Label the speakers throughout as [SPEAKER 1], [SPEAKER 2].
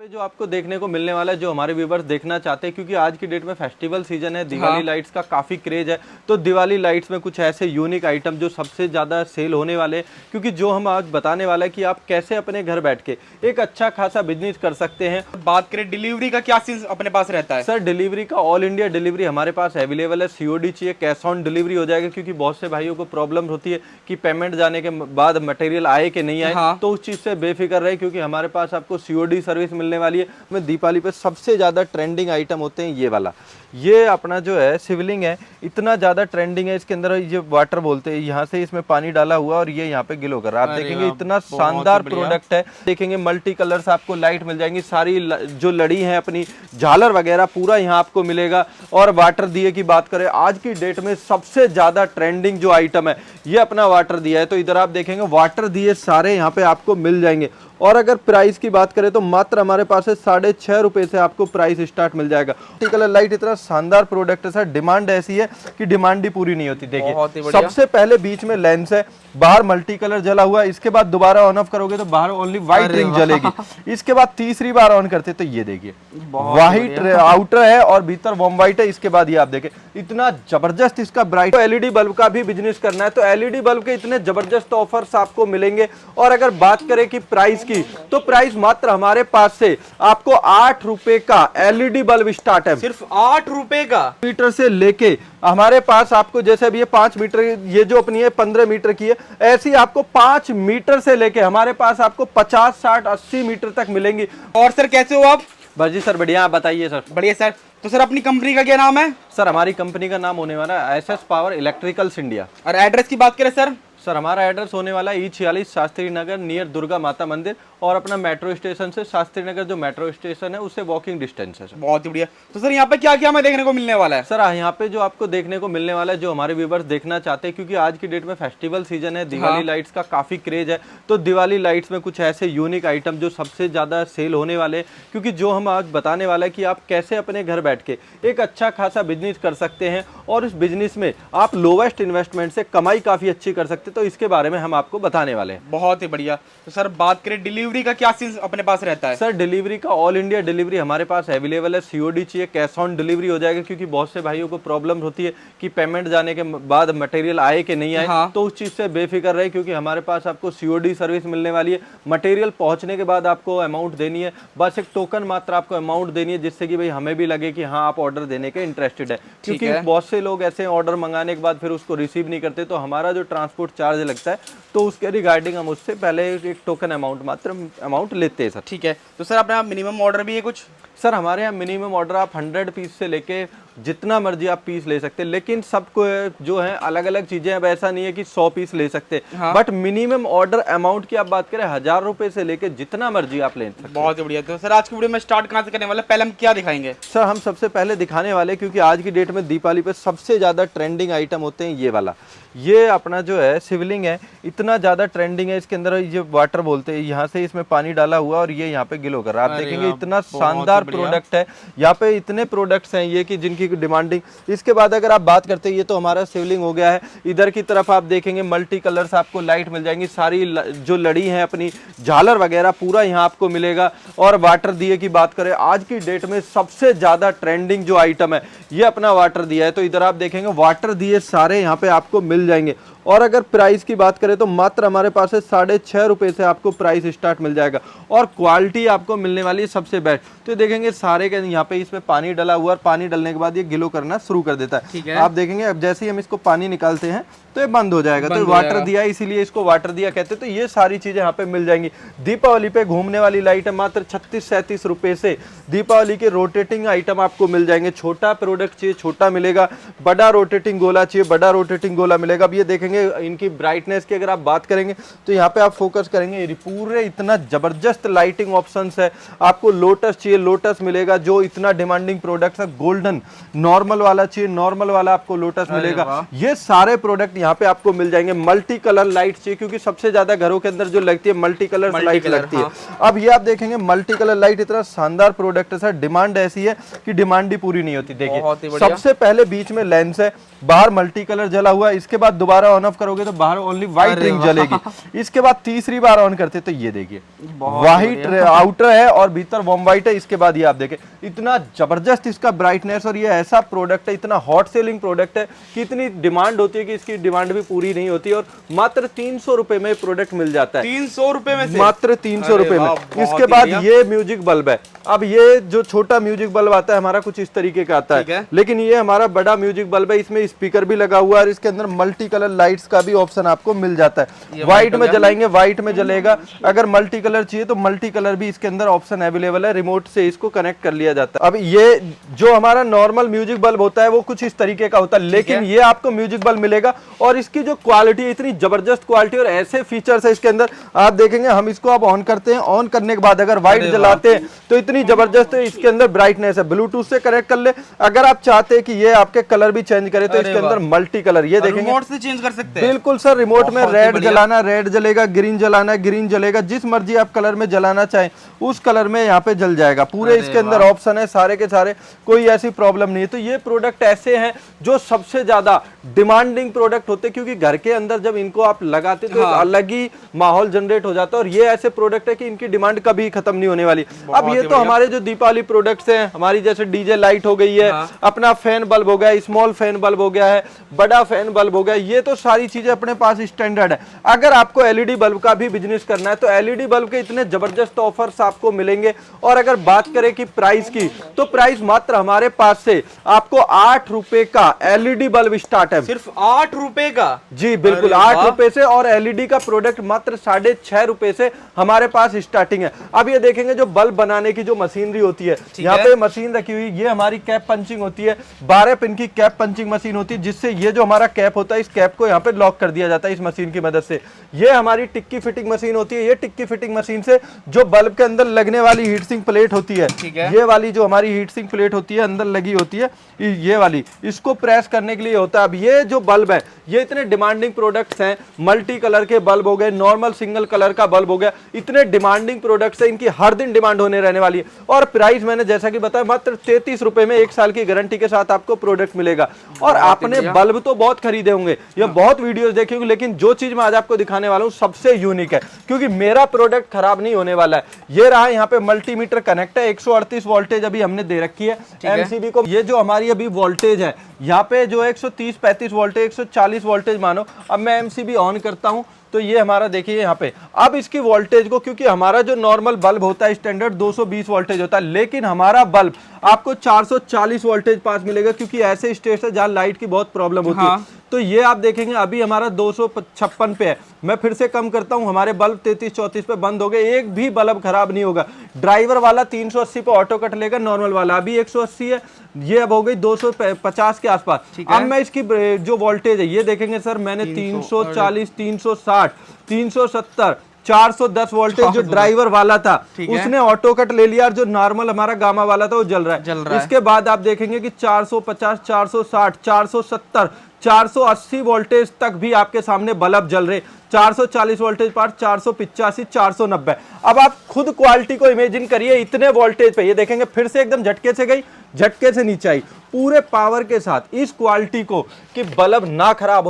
[SPEAKER 1] जो आपको देखने को मिलने वाला है, जो हमारे व्यूवर्स देखना चाहते हैं, क्योंकि आज की डेट में फेस्टिवल सीजन है, दिवाली लाइट्स का काफी क्रेज है। तो दिवाली लाइट्स में कुछ ऐसे यूनिक आइटम जो सबसे ज्यादा सेल होने वाले हैं, क्योंकि जो हम आज बताने वाला है कि आप कैसे अपने घर बैठ के एक अच्छा खासा बिजनेस कर सकते हैं।
[SPEAKER 2] बात करें डिलीवरी का, क्या सीन अपने पास रहता है?
[SPEAKER 1] सर डिलीवरी का ऑल इंडिया डिलीवरी हमारे पास अवेलेबल है। सीओडी चाहिए, कैश ऑन डिलीवरी हो जाएगा, क्योंकि बहुत से भाइयों को प्रॉब्लम होती है कि पेमेंट जाने के बाद मटेरियल आए कि नहीं आए। तो उस चीज से बेफिक्र रहे, क्योंकि हमारे पास आपको सीओडी सर्विस मिलने वाली है। में दीपावली पे सबसे ज्यादा ट्रेंडिंग आइटम होते हैं ये वाला, ये अपना जो है शिवलिंग है, इतना ज्यादा ट्रेंडिंग है। इसके अंदर ये वाटर बोलते हैं, यहाँ से इसमें पानी डाला हुआ और ये यहाँ पे गिलो कर रहा है। आप देखेंगे इतना शानदार प्रोडक्ट है। देखेंगे मल्टी कलर्स आपको लाइट मिल जाएंगी, सारी जो लड़ी है अपनी झालर वगैरह पूरा यहाँ आपको मिलेगा। और वाटर दिए की बात करें, आज की डेट में सबसे ज्यादा ट्रेंडिंग जो आइटम है ये अपना वाटर दिया है। तो इधर आप देखेंगे वाटर दिए सारे यहाँ पे आपको मिल जाएंगे। और अगर प्राइस की बात करें तो मात्र हमारे पास है 6.5 रुपए से आपको प्राइस स्टार्ट मिल जाएगा। मल्टी कलर लाइट इतना शानदार प्रोडक्ट है सर, डिमांड ऐसी है कि डिमांड ही पूरी नहीं होती। देखिए सबसे पहले बीच में लेंस है, बाहर मल्टी कलर जला हुआ है, इसके बाद दोबारा ऑन ऑफ करोगे तो बाहर ओनली व्हाइट रिंग जलेगी। इसके बाद तीसरी बार ऑन करते तो ये देखिए व्हाइट आउटर है और भीतर वॉर्म व्हाइट है। इसके बाद ये आप देखें इतना जबरदस्त इसका ब्राइट। एलईडी बल्ब का भी बिजनेस करना है तो एलईडी बल्ब के इतने जबरदस्त ऑफर्स आपको मिलेंगे। और अगर बात करें कि प्राइस की, तो प्राइस मात्र हमारे पास से आपको 8 रुपए का एलईडी बल्ब स्टार्ट है।
[SPEAKER 2] सिर्फ 8 रुपए का
[SPEAKER 1] मीटर से लेके हमारे पास आपको, जैसे अभी ये 5 मीटर, ये जो अपनी है 15 मीटर की है, ऐसी आपको 5 मीटर से लेके हमारे पास आपको 50, 60, 80 मीटर तक मिलेंगी।
[SPEAKER 2] और सर कैसे हो आप?
[SPEAKER 1] बस जी सर बढ़िया, आप बताइए सर।
[SPEAKER 2] बढ़िया सर। तो सर अपनी कंपनी का क्या नाम है?
[SPEAKER 1] सर हमारी कंपनी का नाम होने वाला है एसएस पावर इलेक्ट्रिकल्स इंडिया।
[SPEAKER 2] और एड्रेस की बात करें सर?
[SPEAKER 1] सर हमारा एड्रेस होने वाला है E46 शास्त्री नगर नियर दुर्गा माता मंदिर, और अपना मेट्रो स्टेशन से शास्त्री नगर जो मेट्रो स्टेशन है उससे वॉकिंग डिस्टेंस है सर।
[SPEAKER 2] बहुत ही बढ़िया। तो सर यहाँ पे क्या क्या हमें देखने को मिलने वाला है?
[SPEAKER 1] सर यहाँ पे जो आपको देखने को मिलने वाला है, जो हमारे व्यूवर्स देखना चाहते हैं, क्योंकि आज की डेट में फेस्टिवल सीजन है, दिवाली लाइट्स का काफी क्रेज है। तो दिवाली लाइट्स में कुछ ऐसे यूनिक आइटम जो सबसे ज्यादा सेल होने वाले हैं, क्योंकि जो हम आज बताने वाला है कि आप कैसे अपने घर बैठ के एक अच्छा खासा बिजनेस कर सकते हैं और इस बिजनेस में आप लोवेस्ट इन्वेस्टमेंट से कमाई काफी अच्छी कर सकते हैं। तो इसके बारे में हम आपको बताने वाले हैं।
[SPEAKER 2] बहुत ही बढ़िया। तो सर बात करें डिलीवरी का, क्या सीन अपने पास रहता है?
[SPEAKER 1] सर डिलीवरी का ऑल इंडिया डिलीवरी हमारे पास अवेलेबल है। सीओडी चाहिए, कैश ऑन डिलीवरी हो जाएगा, क्योंकि बहुत से भाइयों को प्रॉब्लम होती है कि पेमेंट जाने के बाद मटेरियल आए कि नहीं आए। तो उस चीज से बेफिक्र रहे, क्योंकि हमारे पास आपको सीओडी सर्विस मिलने वाली है। मटेरियल पहुंचने के बाद आपको अमाउंट देनी है, बस एक टोकन मात्र आपको अमाउंट देनी है, जिससे कि भाई हमें भी लगे कि हाँ आप ऑर्डर देने के इंटरेस्टेड है। क्योंकि बहुत से लोग ऐसे ऑर्डर मंगाने के बाद फिर उसको रिसीव नहीं करते, तो हमारा जो ट्रांसपोर्ट चार्ज लगता है तो उसके रिगार्डिंग हम उससे पहले एक टोकन अमाउंट मात्र अमाउंट लेते हैं सर।
[SPEAKER 2] ठीक है। तो सर अपना मिनिमम ऑर्डर भी है कुछ?
[SPEAKER 1] सर हमारे यहाँ मिनिमम ऑर्डर आप 100 पीस से लेके जितना मर्जी आप पीस ले सकते हैं, लेकिन सबको जो है अलग अलग चीजें। अब ऐसा नहीं है कि 100 पीस ले सकते, बट मिनिमम ऑर्डर अमाउंट की आप बात करें 1000 रुपए से लेके जितना मर्जी आप ले सकते हैं।
[SPEAKER 2] बहुत बढ़िया। तो सर आज की वीडियो में स्टार्ट कहाँ से करने वाले, पहले हम क्या दिखाएंगे?
[SPEAKER 1] सर हम सबसे पहले दिखाने वाले, क्योंकि आज की डेट में दीपावली पे सबसे ज्यादा ट्रेंडिंग आइटम होते हैं ये वाला, ये अपना जो है शिवलिंग है, इतना ज्यादा ट्रेंडिंग है। इसके अंदर ये वाटर बोलते हैं, यहाँ से इसमें पानी डाला हुआ और ये यहाँ पे गिलो कर रहा है। आप देखेंगे इतना शानदार प्रोडक्ट है। यहाँ पे इतने प्रोडक्ट्स हैं ये कि जिनकी डिमांडिंग। इसके बाद अगर आप बात करते हैं, ये तो हमारा शिवलिंग हो गया है। इधर की तरफ आप देखेंगे मल्टी कलर्स आपको लाइट मिल जाएंगी, सारी जो लड़ी है अपनी झालर वगैरह पूरा यहाँ आपको मिलेगा। और वाटर दिए की बात करें, आज की डेट में सबसे ज्यादा ट्रेंडिंग जो आइटम है ये अपना वाटर दिया है। तो इधर आप देखेंगे वाटर दिए सारे यहाँ पे आपको मिल जाएंगे। और अगर प्राइस की बात करें तो मात्र हमारे पास है 6.5 रुपए से आपको प्राइस स्टार्ट मिल जाएगा। और क्वालिटी आपको मिलने वाली है सबसे बेस्ट। तो देखेंगे सारे के यहाँ पे इसमें पानी डला हुआ, और पानी डलने के बाद ये गिलो करना शुरू कर देता है। आप देखेंगे अब जैसे ही हम इसको पानी निकालते हैं तो ये बंद हो जाएगा। तो वाटर दिया, इसीलिए इसको वाटर दिया कहते हैं। तो ये सारी चीजें यहाँ पे मिल जाएंगी। दीपावली पे घूमने वाली लाइट है, मात्र 36-37 रुपए से दीपावली के रोटेटिंग आइटम आपको मिल जाएंगे। छोटा प्रोडक्ट चाहिए छोटा मिलेगा, बड़ा रोटेटिंग गोला चाहिए बड़ा रोटेटिंग गोला मिलेगा। अब ये देखेंगे इनकी ब्राइटनेस की अगर आप बात करेंगे तो यहाँ पे आप फोकस करेंगे, पूरे इतना जबरदस्त लाइटिंग ऑप्शंस है। आपको लोटस चाहिए लोटस मिलेगा, जो इतना डिमांडिंग प्रोडक्ट है। गोल्डन नॉर्मल वाला चाहिए नॉर्मल वाला आपको लोटस मिलेगा। ये सारे प्रोडक्ट यहाँ पे आपको मिल जाएंगे। मल्टी कलर लाइट चाहिए, क्योंकि सबसे ज्यादा घरों के अंदर जो लगती है मल्टी कलर लाइट लगती है। अब ये आप देखेंगे मल्टी कलर लाइट इतना शानदार प्रोडक्ट है सर, डिमांड ऐसी है कि डिमांड ही पूरी नहीं होती। देखिए सबसे पहले बीच में लेंस है, बाहर मल्टी कलर जला हुआ है, इसके बाद दोबारा ऑन ऑन ऑफ करोगे तो बाहर ओनली व्हाइट रिंग जलेगी। इसके बाद तीसरी बार ऑन करते तो ये देखिए व्हाइट आउटर है और भीतर वॉर्म व्हाइट है। इसके बाद ये आप देखें इतना जबरदस्त इसका ब्राइटनेस, और ये ऐसा प्रोडक्ट है, इतना हॉट सेलिंग प्रोडक्ट है कि इतनी डिमांड होती है कि इसकी डिमांड भी पूरी नहीं होती, और मात्र 300 रुपए में प्रोडक्ट मिल जाता है।
[SPEAKER 2] 300 रुपए में से?
[SPEAKER 1] मात्र 300 रुपए में। इसके बाद ये म्यूजिक बल्ब है। अब ये जो छोटा म्यूजिक बल्ब आता है हमारा कुछ इस तरीके का आता है, लेकिन ये हमारा बड़ा म्यूजिक बल्ब है। इसमें स्पीकर भी लगा हुआ है और इसके अंदर मल्टी कलर लाइट्स का भी ऑप्शन आपको मिल जाता है। व्हाइट में जलाएंगे व्हाइट में जलेगा, अगर मल्टी कलर चाहिए तो मल्टी कलर भी इसके अंदर ऑप्शन अवेलेबल है। रिमोट से इसको कनेक्ट कर लिया जाता है। अब ये जो हमारा नॉर्मल म्यूजिक बल्ब होता है वो कुछ इस तरीके का होता है, लेकिन ये आपको म्यूजिक बल्ब मिलेगा और इसकी जो क्वालिटी, इतनी जबरदस्त क्वालिटी और ऐसे फीचर्स है इसके अंदर, आप देखेंगे। हम इसको अब ऑन करते हैं, ऑन करने के बाद अगर व्हाइट जलाते हैं तो इतनी जबरदस्त इसके अंदर ब्राइटनेस है। ब्लूटूथ से कनेक्ट कर ले, अगर आप चाहते हैं कि ये आपके कलर भी चेंज करे तो इसके अंदर मल्टी कलर, ये देखेंगे
[SPEAKER 2] रिमोट से चेंज कर सकते हैं।
[SPEAKER 1] बिल्कुल सर, रिमोट में रेड जलाना रेड जलेगा, ग्रीन जलाना ग्रीन जलेगा, जिस मर्जी आप कलर में जलाना चाहें उस कलर में यहाँ पे जल जाएगा। पूरे इसके अंदर ऑप्शन है सारे के सारे, कोई ऐसी प्रॉब्लम नहीं है। तो ये प्रोडक्ट ऐसे हैं जो सबसे ज्यादा डिमांडिंग प्रोडक्ट होते हैं, क्योंकि घर के अंदर जब इनको आप लगाते तो एक अलग ही माहौल जनरेट हो जाता है, और ये ऐसे प्रोडक्ट है कि इनकी डिमांड कभी खत्म नहीं होने वाली। अब ये तो हमारे जो दीपावली प्रोडक्ट्स हैं, हमारी जैसे डीजे लाइट हो गई है, अपना फैन बल्ब हो गया, स्मॉल फैन बल्ब हो गया है, बड़ा फैन बल्ब हो गया, ये तो सारी चीजें अपने पास स्टैंडर्ड है। अगर आपको एलईडी बल्ब का भी बिजनेस करना है तो एलईडी बल्ब के इतने जबरदस्त ऑफर्स आपको मिलेंगे। और अगर बात करें कि प्राइस की, तो प्राइस मात्र हमारे पास से आपको 8 रुपए का एलईडी बल्ब स्टार्ट है।
[SPEAKER 2] सिर्फ 8 रुपए का? जी
[SPEAKER 1] बिल्कुल, 8 रुपए से। और एलईडी का प्रोडक्ट मात्र 6.5 रुपए से हमारे पास स्टार्टिंग है। अब ये देखेंगे जो बल्ब बनाने की जो मशीनरी होती है, यहाँ पे मशीन रखी हुई, ये हमारी कैप पंचिंग होती है। 12 पिन की कैप पंचिंग मशीन होती है, जिससे ये जो हमारा कैप होता है इस कैप को यहाँ पे लॉक कर दिया जाता है इस मशीन की मदद से। ये हमारी टिक्की फिटिंग मशीन होती है। ये टिक्की फिटिंग मशीन से जो बल्ब के अंदर लगने वाली हीट सिंक प्लेट होती है, ये वाली जो हमारी हीट सिंक प्लेट होती है अंदर लगी होती है, ये वाली, इसको प्रेस करने के लिए होता है। अब ये जो बल्ब है ये इतने डिमांडिंग प्रोडक्ट्स हैं, मल्टी कलर के बल्ब हो गए, नॉर्मल सिंगल कलर का बल्ब हो गया, इतने डिमांडिंग प्रोडक्ट्स हैं, इनकी हर दिन डिमांड होने रहने वाली है। और प्राइस मैंने जैसा कि बताया मात्र 33 रुपए में 1 साल की गारंटी के साथ आपको प्रोडक्ट मिलेगा। और आपने बल्ब तो बहुत खरीदे होंगे या बहुत वीडियोस देखे होंगे, लेकिन जो चीज मैं आज आपको दिखाने वाला हूं सबसे यूनिक है, क्योंकि मेरा प्रोडक्ट खराब नहीं होने वाला है। ये रहा, यहाँ पे मल्टीमीटर कनेक्ट है, 138 वोल्टेज अभी हमने दे रखी है एमसीबी को। ये जो हमारी अभी वोल्टेज है यहाँ पे जो 130-35 वोल्टेज 140 वोल्टेज मानो। अब मैं एमसीबी ऑन करता हूं तो ये हमारा देखिए यहाँ पे, अब इसकी वोल्टेज को, क्योंकि हमारा जो नॉर्मल बल्ब होता है स्टैंडर्ड 220 वोल्टेज होता है, लेकिन हमारा बल्ब आपको 440 वोल्टेज पास मिलेगा, क्योंकि ऐसे स्टेट है जहाँ लाइट की बहुत प्रॉब्लम होती है। तो ये आप देखेंगे अभी हमारा 256 पे है। मैं फिर से कम करता हूं, हमारे बल्ब 33-34 पे बंद हो गए, एक भी बल्ब खराब नहीं होगा। ड्राइवर वाला 380 पे ऑटो कट लेगा, नॉर्मल वाला अभी 180 है, ये अब हो गई 250 के आसपास। अब मैं इसकी जो वोल्टेज है ये देखेंगे सर, मैंने 340, 360, 370, 410 वोल्टेज जो ड्राइवर वाला था उसने ऑटो कट ले लिया, और जो नॉर्मल हमारा गामा वाला था वो जल रहा है। इसके बाद आप देखेंगे कि 450, 460, 470, 480 वोल्टेज तक भी आपके सामने बल्ब जल रहे, 440 वोल्टेज पार, 485, 490। अब आप खुद क्वालिटी को इमेजिन करिए इतने वोल्टेज पे। ये देखेंगे फिर से एकदम झटके से गई, झटके से नीचे आई, पूरे पावर के साथ इस क्वालिटी को, कि बल्ब ना खराब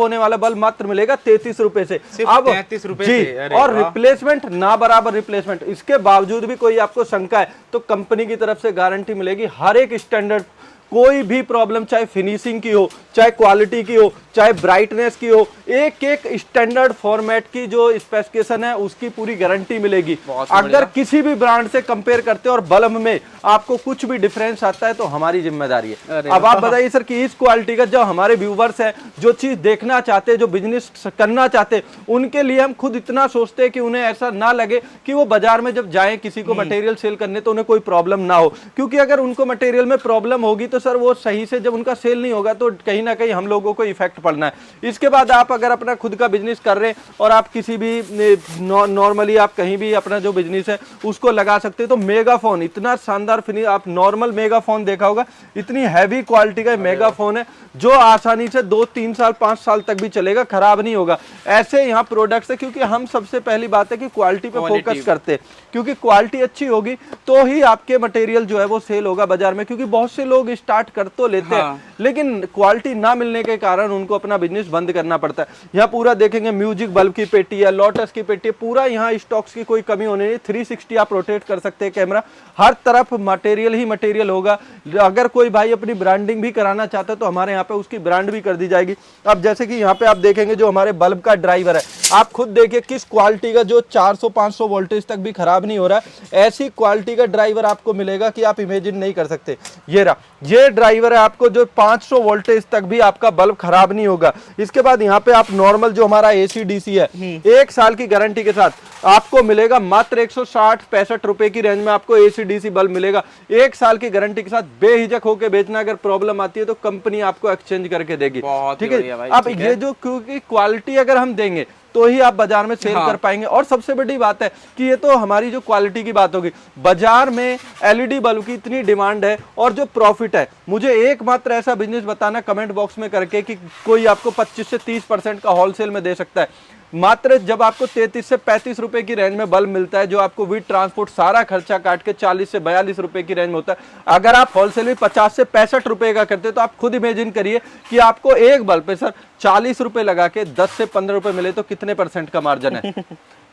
[SPEAKER 1] होने वाला बल्ब मात्र मिलेगा 33 रुपए से। अब
[SPEAKER 2] 33 रुपए से,
[SPEAKER 1] और रिप्लेसमेंट ना बराबर रिप्लेसमेंट। इसके बावजूद भी कोई आपको शंका है तो कंपनी की तरफ से गारंटी मिलेगी हर एक स्टैंडर्ड। कोई भी प्रॉब्लम, चाहे फिनिशिंग की हो, चाहे क्वालिटी की हो, चाहे ब्राइटनेस की हो, एक एक स्टैंडर्ड फॉर्मेट की जो स्पेसिफिकेशन है उसकी पूरी गारंटी मिलेगी। अगर किसी भी ब्रांड से कंपेयर करते हो और बल्ब में आपको कुछ भी डिफरेंस आता है तो हमारी जिम्मेदारी है। अब आप बताइए सर कि इस क्वालिटी का जो हमारे व्यूवर्स हैं, जो चीज देखना चाहते हैं, जो बिजनेस करना चाहते हैं, उनके लिए हम खुद इतना सोचते हैं कि उन्हें ऐसा ना लगे कि वो बाजार में जब जाए किसी को मटेरियल सेल करने तो उन्हें कोई प्रॉब्लम ना हो, क्योंकि अगर उनको मटेरियल में प्रॉब्लम होगी तो सर वो सही से जब उनका सेल नहीं होगा तो कहीं ना कहीं हम लोगों को इफेक्ट पड़ना है। इसके बाद आप अगर अपना खुद का बिजनेस कर रहे हैं और आप किसी भी नॉर्मली आप कहीं भी अपना जो बिजनेस है उसको लगा सकते हैं, तो मेगाफोन इतना शानदार फिनिश, आप नॉर्मल मेगाफोन देखा होगा, इतनी हैवी क्वालिटी का मेगाफोन है जो आसानी से 2-3 साल 5 साल तक भी चलेगा, खराब नहीं होगा। ऐसे यहाँ प्रोडक्ट्स है, क्योंकि हम सबसे पहली बात है कि क्वालिटी पे फोकस करते हैं, क्योंकि क्वालिटी अच्छी होगी तो ही आपके मटेरियल जो है वो सेल होगा बाजार में। क्योंकि बहुत से लोग स्टार्ट कर तो लेते हैं, लेकिन क्वालिटी ना मिलने के कारण उनको अपना बिजनेस बंद करना पड़ता है। यहाँ पूरा देखेंगे म्यूजिक बल्ब की पेटी है, लोटस की पेटी है, पूरा यहाँ स्टॉक्स की कोई कमी होने नहीं। 360 आप रोटेट कर सकते हैं कैमरा, हर तरफ मटेरियल ही मटेरियल होगा। अगर कोई भाई अपनी ब्रांडिंग भी कराना चाहता है तो हमारे यहाँ पे उसकी ब्रांड भी कर दी जाएगी। अब जैसे कि यहाँ पे आप देखेंगे जो हमारे बल्ब का ड्राइवर है, आप खुद देखिए किस क्वालिटी का, जो 400-500 वोल्टेज तक भी खराब नहीं हो रहा है। ऐसी क्वालिटी का ड्राइवर आपको मिलेगा कि आप इमेजिन नहीं कर सकते। ये रहा, ये ड्राइवर है आपको, जो 500 वोल्टेज तक भी आपका बल्ब खराब नहीं होगा। इसके बाद यहाँ पे आप नॉर्मल जो हमारा एसी डीसी है, 1 साल की गारंटी के साथ आपको मिलेगा मात्र 160-65 रुपए की रेंज में आपको एसी डीसी बल्ब मिलेगा। 1 साल की गारंटी के साथ बेहिचक होकर बेचना। अगर प्रॉब्लम आती है तो कंपनी आपको एक्सचेंज करके देगी। ठीक है, अब ये जो क्योंकि क्वालिटी अगर हम देंगे तो ही आप बाजार में सेल कर पाएंगे। और सबसे बड़ी बात है कि ये तो हमारी जो क्वालिटी की बात होगी, बाजार में एलईडी बल्ब की इतनी डिमांड है और जो प्रॉफिट है, मुझे एकमात्र ऐसा बिजनेस बताना कमेंट बॉक्स में करके कि कोई आपको 25 से 30% का होलसेल में दे सकता है। मात्र जब आपको 33 से 35 रुपए की रेंज में बल्ब मिलता है, जो आपको विद ट्रांसपोर्ट सारा खर्चा काट के 40 से 42 रुपए की रेंज में होता है। अगर आप होलसेल में 50 से 65 रुपए का करते तो आप खुद इमेजिन करिए कि आपको एक बल्ब पे सर 40 रुपए लगा के 10 से 15 रुपए मिले तो कितने % का मार्जिन है।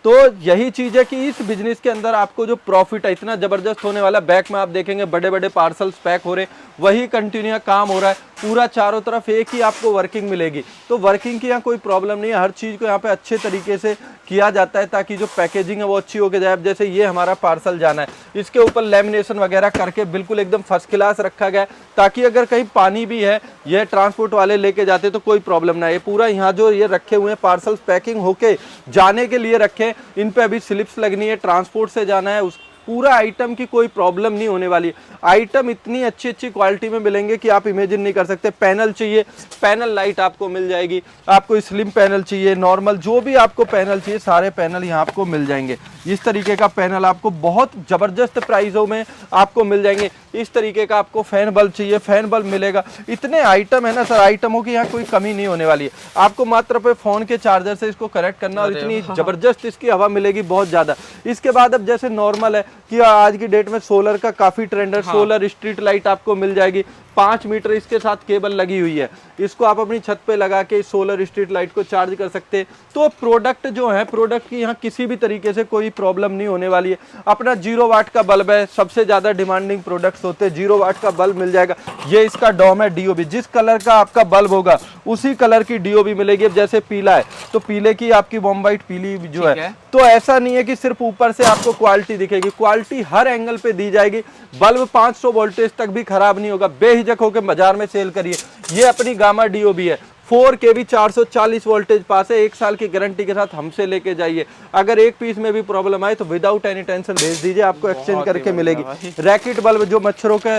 [SPEAKER 1] तो यही चीज है कि इस बिजनेस के अंदर आपको जो प्रॉफिट है इतना जबरदस्त होने वाला। बैक में आप देखेंगे बड़े बड़े पार्सल्स पैक हो रहे, वही कंटिन्यू काम हो रहा है, पूरा चारों तरफ एक ही आपको वर्किंग मिलेगी। तो वर्किंग की यहाँ कोई प्रॉब्लम नहीं है, हर चीज को यहाँ पे अच्छे तरीके से किया जाता है ताकि जो पैकेजिंग है वो अच्छी होके जाए। अब जैसे ये हमारा पार्सल जाना है, इसके ऊपर लेमिनेशन वगैरह करके बिल्कुल एकदम फर्स्ट क्लास रखा गया है, ताकि अगर कहीं पानी भी है, ये ट्रांसपोर्ट वाले लेके जाते तो कोई प्रॉब्लम ना है। पूरा यहाँ जो ये रखे हुए हैं पार्सल पैकिंग होके जाने के लिए रखे, इन पे अभी स्लिप्स लगनी है, ट्रांसपोर्ट से जाना है, उस पूरा आइटम की कोई प्रॉब्लम नहीं होने वाली है। आइटम इतनी अच्छी अच्छी क्वालिटी में मिलेंगे कि आप इमेजिन नहीं कर सकते। पैनल चाहिए, पैनल लाइट आपको मिल जाएगी। आपको स्लिम पैनल चाहिए, नॉर्मल, जो भी आपको पैनल चाहिए सारे पैनल यहाँ आपको मिल जाएंगे। इस तरीके का पैनल आपको बहुत जबरदस्त प्राइसों में आपको मिल जाएंगे। इस तरीके का आपको फैन बल्ब चाहिए, फैन बल्ब मिलेगा। इतने आइटम है ना सर, आइटमों की यहाँ कोई कमी नहीं होने वाली है। आपको मात्र पे फोन के चार्जर से इसको कनेक्ट करना और इतनी जबरदस्त इसकी हवा मिलेगी, बहुत ज्यादा। इसके बाद अब जैसे नॉर्मल है कि आज की डेट में सोलर का काफी ट्रेंड है, सोलर स्ट्रीट लाइट आपको मिल जाएगी। 5 मीटर इसके साथ केबल लगी हुई है, इसको आप अपनी छत पे लगा के सोलर स्ट्रीट लाइट को चार्ज कर सकते हैं। तो प्रोडक्ट जो है, प्रोडक्ट की यहाँ किसी भी तरीके से कोई प्रॉब्लम नहीं होने वाली है। अपना 0 वाट का बल्ब है, सबसे ज्यादा डिमांडिंग प्रोडक्ट्स होते हैं, 0 वाट का बल्ब मिल जाएगा। ये इसका डॉम है डीओबी, जिस कलर का आपका बल्ब होगा उसी कलर की डीओबी मिलेगी। अब जैसे पीला है तो पीले की आपकी बॉम्बाइट पीली जो है, तो ऐसा नहीं है कि सिर्फ ऊपर से आपको क्वालिटी दिखेगी, क्वालिटी हर एंगल पे दी जाएगी। बल्ब 500 वोल्टेज तक भी खराब नहीं होगा, बेहिचक होकर बाजार में सेल करिए। ये अपनी गामा डीओबी है, 4 kV 440 वोल्टेज पास है, 1 साल की गारंटी के साथ हमसे लेके जाइए। अगर एक पीस में भी प्रॉब्लम आए तो विदाउट एनी टेंशन भेज दीजिए, आपको एक्सचेंज करके मिलेगी। रैकेट बल्ब जो मच्छरों का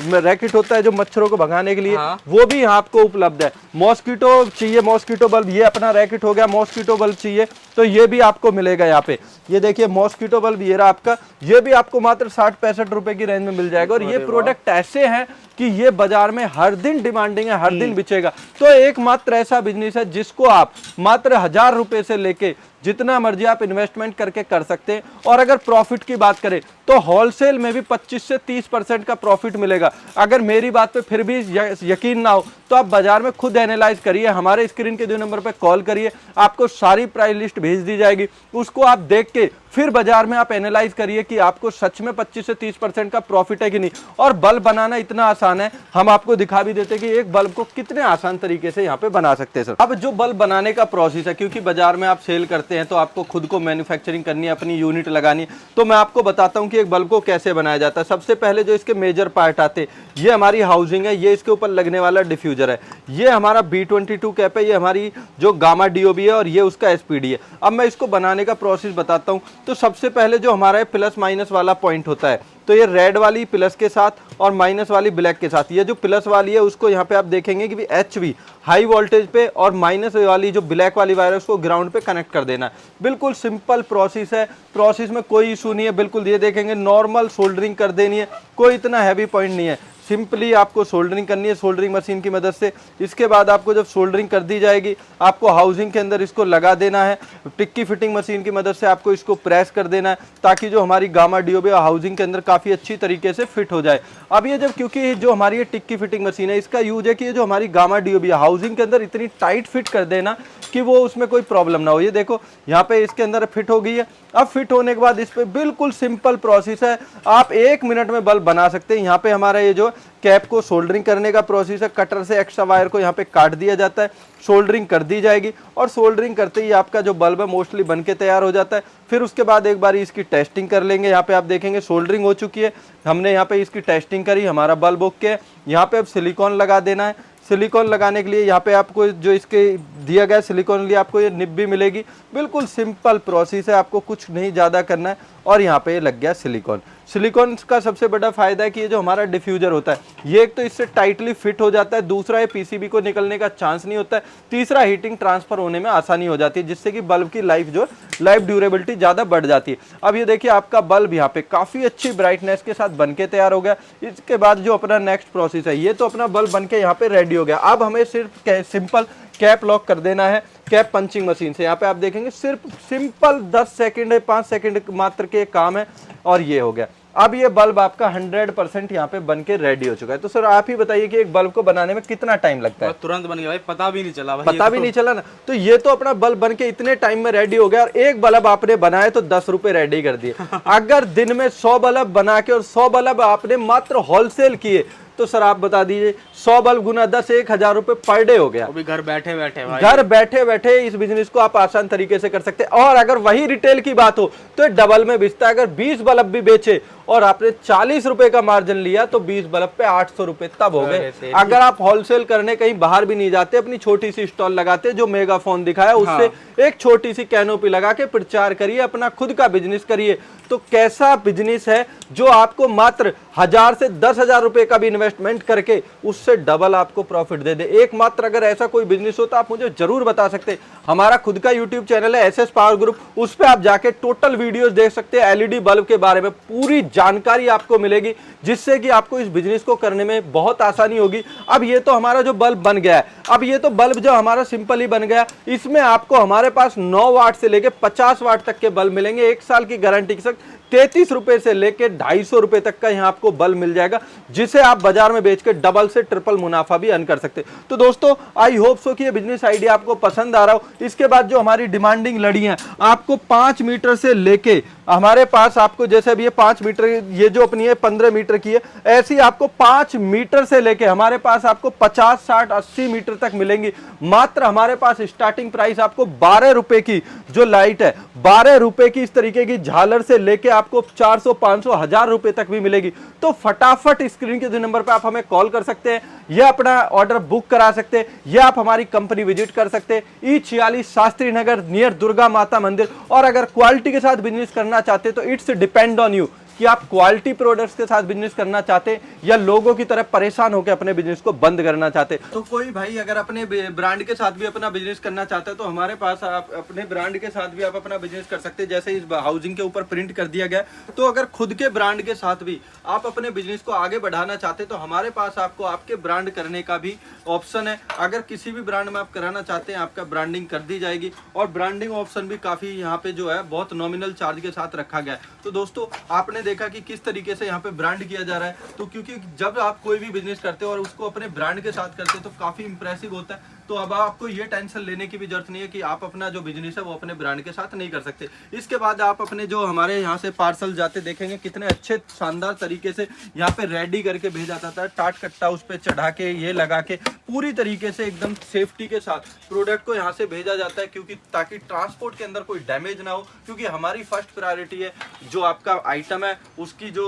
[SPEAKER 1] रैकेट होता है जो मच्छरों को भगाने के लिए, वो भी यहाँ आपको उपलब्ध है। मॉस्किटो चाहिए, मॉस्किटो बल्ब, ये अपना रैकेट हो गया। मॉस्किटो बल्ब चाहिए तो ये भी आपको मिलेगा यहाँ पे। ये देखिए मॉस्किटो बल्ब, ये रहा आपका, ये भी आपको मात्र 60-65 रुपए की रेंज में मिल जाएगा। और ये प्रोडक्ट ऐसे हैं कि ये बाजार में हर दिन डिमांडिंग है, हर दिन बिचेगा। तो एकमात्र ऐसा बिजनेस है जिसको आप मात्र 1000 रुपए से लेके जितना मर्जी आप इन्वेस्टमेंट करके कर सकते हैं। और अगर प्रॉफिट की बात करें तो होलसेल में भी 25 से 30% का प्रॉफिट मिलेगा। अगर मेरी बात पे फिर भी यकीन ना हो तो आप बाजार में खुद एनालाइज करिए, हमारे स्क्रीन के 2 नंबर पे कॉल करिए, आपको सारी प्राइस लिस्ट भेज दी जाएगी। उसको आप देख के फिर बाजार में आप एनालाइज करिए कि आपको सच में 25 से 30% का प्रॉफिट है कि नहीं। और बल्ब बनाना इतना आसान है, हम आपको दिखा भी देते हैं कि एक बल्ब को कितने आसान तरीके से यहाँ पे बना सकते हैं सर। अब जो बल्ब बनाने का प्रोसेस है, क्योंकि बाजार में आप सेल करते हैं तो आपको खुद को मैन्युफैक्चरिंग करनी है, अपनी यूनिट लगानी है, तो मैं आपको बताता हूँ कि एक बल्ब को कैसे बनाया जाता है। सबसे पहले जो इसके मेजर पार्ट आते हैं, ये हमारी हाउसिंग है, ये इसके ऊपर लगने वाला डिफ्यूजर है, ये हमारा B22 कैप है, ये हमारी जो गामा डीओबी है और ये उसका एसपीडी है। अब मैं इसको बनाने का प्रोसेस बताता हूँ। तो सबसे पहले जो हमारा प्लस माइनस वाला पॉइंट होता है, तो ये रेड वाली प्लस के साथ और माइनस वाली ब्लैक के साथ, ये जो प्लस वाली है उसको यहाँ पे आप देखेंगे कि HV हाई वोल्टेज पे, और माइनस वाली जो ब्लैक वाली वायर है उसको ग्राउंड पे कनेक्ट कर देना है। बिल्कुल सिंपल प्रोसेस है, प्रोसेस में कोई इशू नहीं है। बिल्कुल ये देखेंगे नॉर्मल सोल्डरिंग कर देनी है, कोई इतना हैवी पॉइंट नहीं है। सिंपली आपको सोल्डरिंग करनी है सोल्डरिंग मशीन की मदद से। इसके बाद आपको जब सोल्डरिंग कर दी जाएगी, आपको हाउसिंग के अंदर इसको लगा देना है। टिक्की फिटिंग मशीन की मदद से आपको इसको प्रेस कर देना है, ताकि जो हमारी गामा डीओबी हाउसिंग के अंदर काफ़ी अच्छी तरीके से फिट हो जाए। अब ये जब, क्योंकि जो हमारी ये टिक्की फिटिंग मशीन है, इसका यूज है कि ये जो हमारी गामा डीओबी हाउसिंग के अंदर इतनी टाइट फिट कर देना कि वो उसमें कोई प्रॉब्लम ना हो। ये देखो यहाँ पे इसके अंदर फिट हो गई है। अब फिट होने के बाद इस पे बिल्कुल सिंपल प्रोसेस है, आप 1 मिनट में बल्ब बना सकते हैं। यहाँ पे हमारा ये जो कैप को सोल्डरिंग करने का प्रोसेस है, कटर से एक्स्ट्रा वायर को यहाँ पे काट दिया जाता है, सोल्डरिंग कर दी जाएगी और सोल्डरिंग करते ही आपका जो बल्ब है मोस्टली बन के तैयार हो जाता है। फिर उसके बाद एक बार इसकी टेस्टिंग कर लेंगे। यहाँ पे आप देखेंगे सोल्डरिंग हो चुकी है, हमने यहाँ पे इसकी टेस्टिंग करी, हमारा बल्ब ओके है। यहाँ पे अब सिलिकॉन लगा देना है। सिलिकॉन लगाने के लिए यहाँ पे आपको जो इसके दिया गया सिलिकॉन लिए आपको ये निब भी मिलेगी। बिल्कुल सिंपल प्रोसेस है, आपको कुछ नहीं ज़्यादा करना है और यहाँ पे ये लग गया सिलिकॉन। सिलिकॉन का सबसे बड़ा फायदा है कि ये जो हमारा डिफ्यूजर होता है, ये एक तो इससे टाइटली फिट हो जाता है, दूसरा ये पीसीबी को निकलने का चांस नहीं होता है, तीसरा हीटिंग ट्रांसफर होने में आसानी हो जाती है, जिससे कि बल्ब की लाइफ ड्यूरेबिलिटी ज़्यादा बढ़ जाती है। अब ये देखिए आपका बल्ब यहाँ पे काफ़ी अच्छी ब्राइटनेस के साथ बन के तैयार हो गया। इसके बाद जो अपना नेक्स्ट प्रोसेस है, ये तो अपना बल्ब बन के यहाँ पे रेडी हो गया। अब हमें सिर्फ सिंपल कैप लॉक कर देना है कैप पंचिंग मशीन से। यहाँ पे आप देखेंगे सिर्फ सिंपल 10 सेकंड है, 5 सेकंड मात्र के काम है और ये हो गया। अब ये बल्ब आपका 100% यहाँ पे बन के रेडी हो चुका है। तो सर आप ही बताइए कि एक बल्ब को बनाने में कितना टाइम लगता है?
[SPEAKER 2] तुरंत बन गया भाई, पता भी नहीं चला भाई,
[SPEAKER 1] पता भी नहीं चला ना। तो ये तो अपना बल्ब बन के इतने टाइम में रेडी हो गया और एक बल्ब आपने बनाए तो 10 रुपए रेडी कर दिए। अगर दिन में 100 बल्ब बना के और 100 बल्ब आपने मात्र होलसेल किए तो सर आप बता दीजिए 100 बल्ब गुना 10 1000 रुपए पर डे हो गया।
[SPEAKER 2] वो भी घर बैठे बैठे भाई।
[SPEAKER 1] घर बैठे बैठे इस बिजनेस को आप आसान तरीके से कर सकते हैं। और अगर वही रिटेल की बात हो तो डबल में बिकता है। अगर 20 बल्ब भी बेचे और आपने 40 रुपए का मार्जिन लिया तो 20 बल्ब पे 800 रुपए तब हो गए। अगर आप होलसेल करने कहीं बाहर भी नहीं जाते, अपनी छोटी सी स्टॉल लगाते, जो मेगाफोन दिखाया उससे एक छोटी सी कैनोपी लगा के प्रचार करिए, अपना खुद का बिजनेस करिए, तो कैसा बिजनेस है जो आपको मात्र 1000 से 10,000 रुपए का भी इन्वेस्टमेंट करके उससे डबल आपको प्रॉफिट दे दे। एकमात्र अगर ऐसा कोई बिजनेस हो तो आप मुझे जरूर बता सकते हैं। हमारा खुद का यूट्यूब चैनल है एसएस पावर ग्रुप, उस पर आप जाके टोटल वीडियोस देख सकते हैं। एलईडी बल्ब के बारे में पूरी जानकारी आपको मिलेगी, जिससे कि आपको इस बिजनेस को करने में बहुत आसानी होगी। अब ये तो हमारा जो बल्ब बन गया है, अब ये तो बल्ब जो हमारा सिंपल ही बन गया, इसमें आपको हमारे पास 9 वाट से लेके 50 वाट तक के बल्ब मिलेंगे। 1 साल की गारंटी के साथ 33 रुपए से लेके 250 रुपए तक का यहाँ आपको बल्ब मिल जाएगा, जिसे आप बाजार में बेच के डबल से ट्रिपल मुनाफा भी अर्न कर सकते हैं। तो दोस्तों आई होप सो कि ये बिजनेस आइडिया आपको पसंद आ रहा हो। इसके बाद जो हमारी डिमांडिंग लड़ियां आपको 5 मीटर से लेके हमारे पास आपको जैसे अभी ये 5 मीटर, ये जो अपनी है 15 मीटर की है, ऐसी आपको 5 मीटर से लेके हमारे पास आपको 50 60 80 मीटर तक मिलेंगी। मात्र हमारे पास स्टार्टिंग प्राइस आपको 12 रुपए की जो लाइट है, 12 रुपए की इस तरीके की झालर से लेके आपको 400 500 1000 रुपए तक भी मिलेगी। तो फटाफट स्क्रीन के जो नंबर पे आप हमें कॉल कर सकते हैं, या अपना ऑर्डर बुक करा सकते हैं, या आप हमारी कंपनी विजिट कर सकते हैं E46 शास्त्री नगर नियर दुर्गा माता मंदिर। और अगर क्वालिटी के साथ बिजनेस करना चाहते हैं तो इट्स डिपेंड ऑन यू कि आप क्वालिटी प्रोडक्ट्स के साथ बिजनेस करना चाहते हैं या लोगों की तरह परेशान होकर अपने बिजनेस को बंद करना चाहते हैं। तो कोई भाई अगर अपने ब्रांड के साथ भी अपना बिजनेस करना चाहता है तो हमारे पास आप अपने ब्रांड के साथ भी आप अपना बिजनेस कर सकते हैं। जैसे इस हाउसिंग के ऊपर प्रिंट कर दिया गया, तो अगर खुद के ब्रांड के साथ भी आप अपने बिजनेस को आगे बढ़ाना चाहते हैं तो हमारे पास आपको आपके ब्रांड करने का भी ऑप्शन है। अगर किसी भी ब्रांड में आप कराना चाहते हैं, आपका ब्रांडिंग कर दी जाएगी और ब्रांडिंग ऑप्शन भी काफी यहाँ पे जो है बहुत नॉमिनल चार्ज के साथ रखा गया है। तो दोस्तों आपने देखा कि किस तरीके से यहाँ पे ब्रांड किया जा रहा है। तो क्योंकि जब आप कोई भी बिजनेस करते हो और उसको अपने ब्रांड के साथ करते हो तो काफी इंप्रेसिव होता है। तो अब आपको ये टेंशन लेने की भी जरूरत नहीं है कि आप अपना जो बिजनेस है वो अपने ब्रांड के साथ नहीं कर सकते। इसके बाद आप अपने जो हमारे यहाँ से पार्सल जाते देखेंगे कितने अच्छे शानदार तरीके से यहाँ पे रेडी करके भेजा जाता है। टाट कट्टा उस पर चढ़ा के ये लगा के पूरी तरीके से एकदम सेफ्टी के साथ प्रोडक्ट को यहाँ से भेजा जाता है, क्योंकि ताकि ट्रांसपोर्ट के अंदर कोई डैमेज ना हो। क्योंकि हमारी फर्स्ट प्रायोरिटी है जो आपका आइटम है उसकी जो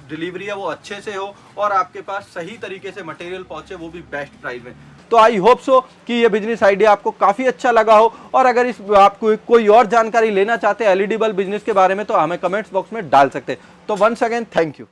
[SPEAKER 1] डिलीवरी है वो अच्छे से हो और आपके पास सही तरीके से मटेरियल पहुंचे, वो भी बेस्ट प्राइस में। तो आई होप सो कि ये बिजनेस आइडिया आपको काफी अच्छा लगा हो। और अगर इस आपको कोई और जानकारी लेना चाहते हैं एलईडी बल्ब बिजनेस के बारे में तो हमें कमेंट्स बॉक्स में डाल सकते हैं। तो वंस अगेन थैंक यू।